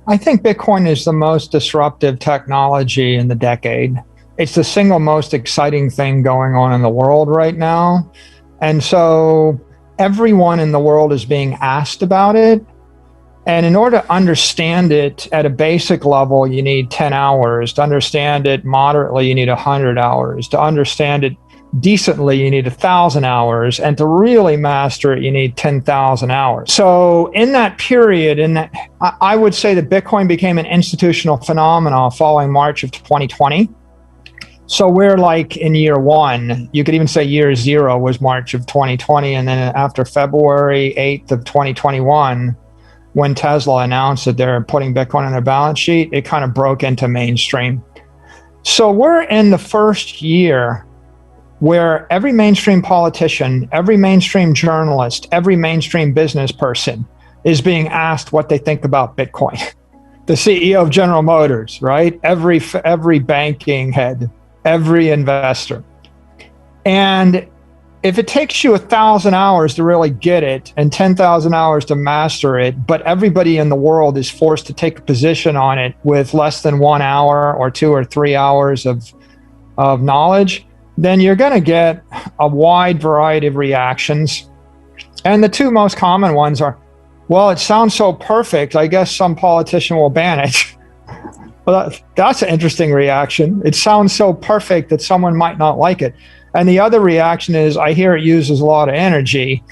I think Bitcoin is the most disruptive technology in the decade. It's the single most exciting thing going on in the world right now. And so everyone in the world is being asked about it. And in order to understand it at a basic level, you need 10 hours. To understand it moderately, you need 100 hours. To understand it decently, you need 1,000 hours. And to really master it, you need 10,000 hours. So in that period, I would say that Bitcoin became an institutional phenomenon following March of 2020. So we're like in year one. You could even say year zero was March of 2020. And then after February 8th of 2021, when Tesla announced that they're putting Bitcoin on their balance sheet, it kind of broke into mainstream. So we're in the first year where every mainstream politician, every mainstream journalist, every mainstream business person is being asked what they think about Bitcoin. The CEO of General Motors, right? Every banking head, every investor. And if it takes you 1,000 hours to really get it and 10,000 hours to master it, but everybody in the world is forced to take a position on it with less than 1 hour or 2 or 3 hours of knowledge, then you're going to get a wide variety of reactions. And the two most common ones are, well, it sounds so perfect, I guess some politician will ban it. Well, that's an interesting reaction. It sounds so perfect that someone might not like it. And the other reaction is, I hear it uses a lot of energy.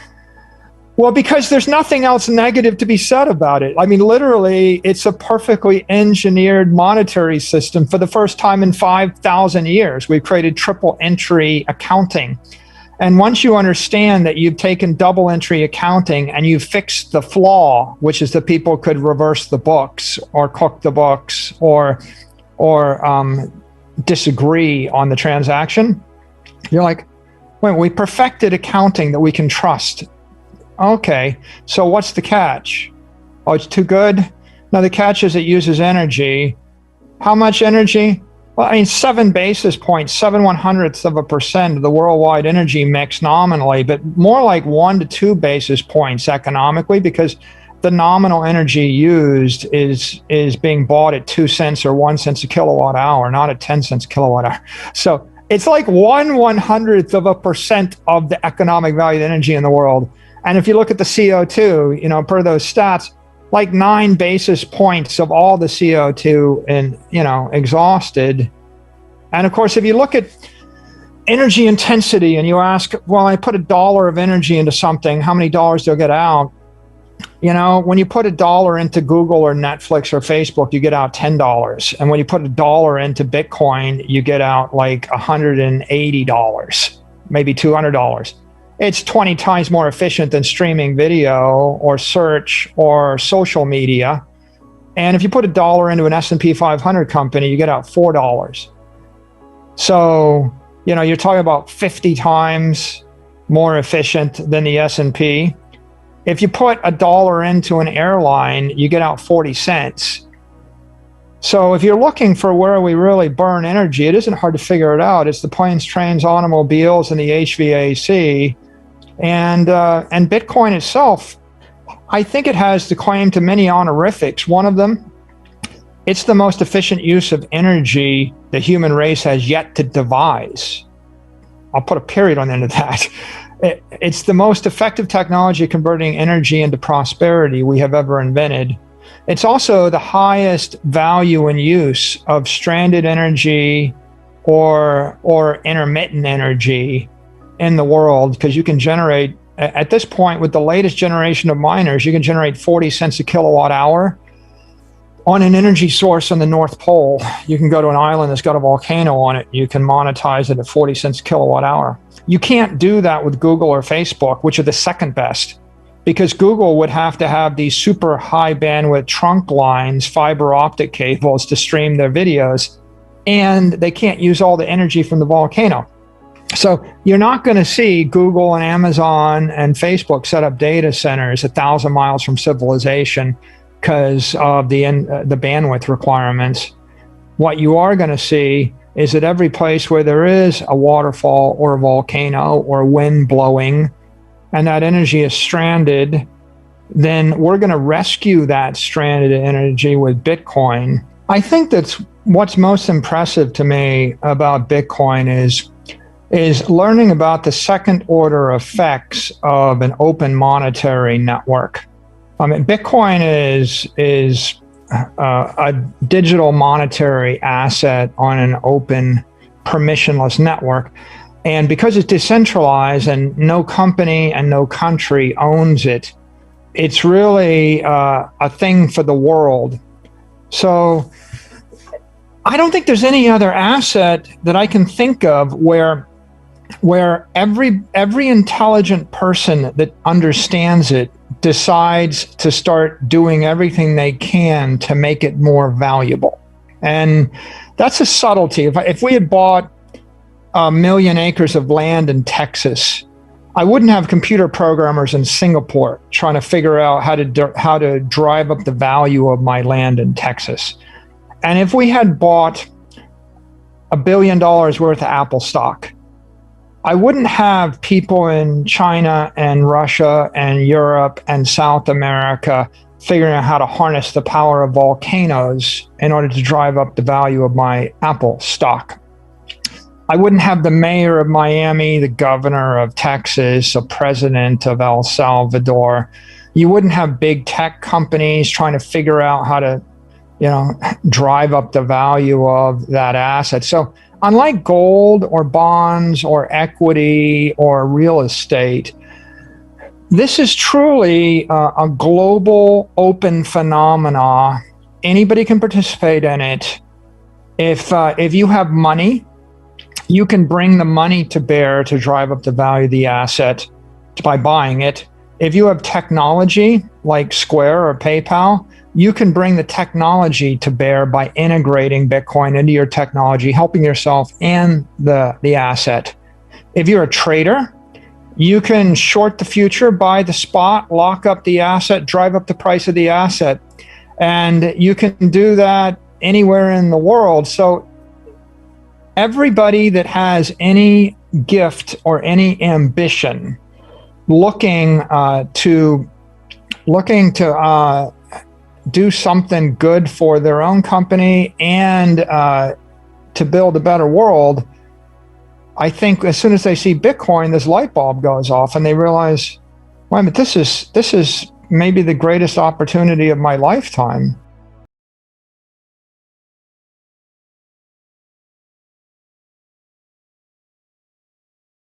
Well, because there's nothing else negative to be said about it. I mean, literally, it's a perfectly engineered monetary system. For the first time in 5,000 years, we've created triple entry accounting. And once you understand that you've taken double entry accounting and you've fixed the flaw, which is that people could reverse the books or cook the books or disagree on the transaction, you're like, wait, we perfected accounting that we can trust. Okay, so what's the catch? Oh, it's too good? No, the catch is it uses energy. How much energy? Well, I mean, 7 basis points, 0.07% of the worldwide energy mix nominally, but more like 1 to 2 basis points economically, because the nominal energy used is being bought at 2 cents or 1 cent a kilowatt hour, not at 10 cents a kilowatt hour. So it's like 1/100% of the economic value of energy in the world. And if you look at the CO2, per those stats, like 9 basis points of all the CO2 exhausted. And of course, if you look at energy intensity and you ask, well, I put $1 of energy into something, how many dollars do I get out? When you put $1 into Google or Netflix or Facebook, you get out $10. And when you put $1 into Bitcoin, you get out like $180, maybe $200. It's 20 times more efficient than streaming video or search or social media. And if you put $1 into an S&P 500 company, you get out $4. So, you're talking about 50 times more efficient than the S&P. If you put $1 into an airline, you get out 40 cents. So if you're looking for where we really burn energy, it isn't hard to figure it out. It's the planes, trains, automobiles, and the HVAC. And Bitcoin itself, I think it has the claim to many honorifics. One of them, it's the most efficient use of energy the human race has yet to devise. I'll put a period on the end of that. It's the most effective technology converting energy into prosperity we have ever invented. It's also the highest value and use of stranded energy or intermittent energy in the world, because you can generate, at this point with the latest generation of miners, you can generate 40 cents a kilowatt hour on an energy source on the North Pole. You can go to an island that's got a volcano on it. You can monetize it at 40 cents a kilowatt hour. You can't do that with Google or Facebook, which are the second best, because Google would have to have these super high bandwidth trunk lines, fiber optic cables to stream their videos, and they can't use all the energy from the volcano. So you're not going to see Google and Amazon and Facebook set up data centers 1,000 miles from civilization because of the bandwidth requirements. What you are going to see is that every place where there is a waterfall or a volcano or wind blowing, and that energy is stranded, then we're going to rescue that stranded energy with Bitcoin. I think that's what's most impressive to me about Bitcoin is learning about the second order effects of an open monetary network. I mean, Bitcoin is a digital monetary asset on an open, permissionless network. And because it's decentralized and no company and no country owns it, it's really a thing for the world. So I don't think there's any other asset that I can think of where every intelligent person that understands it decides to start doing everything they can to make it more valuable. And that's a subtlety. If we had bought 1 million acres of land in Texas, I wouldn't have computer programmers in Singapore trying to figure out how to drive up the value of my land in Texas. And if we had bought $1 billion worth of Apple stock, I wouldn't have people in China and Russia and Europe and South America figuring out how to harness the power of volcanoes in order to drive up the value of my Apple stock. I wouldn't have the mayor of Miami, the governor of Texas, the president of El Salvador. You wouldn't have big tech companies trying to figure out how to, drive up the value of that asset. So unlike gold or bonds or equity or real estate, this is truly a global open phenomena. Anybody can participate in it. If you have money, you can bring the money to bear to drive up the value of the asset by buying it. If you have technology like Square or PayPal, you can bring the technology to bear by integrating Bitcoin into your technology, helping yourself and the asset. If you're a trader, you can short the future, buy the spot, lock up the asset, drive up the price of the asset. And you can do that anywhere in the world. So everybody that has any gift or any ambition looking to do something good for their own company and to build a better world, I think as soon as they see Bitcoin, this light bulb goes off and they realize, wait a minute, this is maybe the greatest opportunity of my lifetime.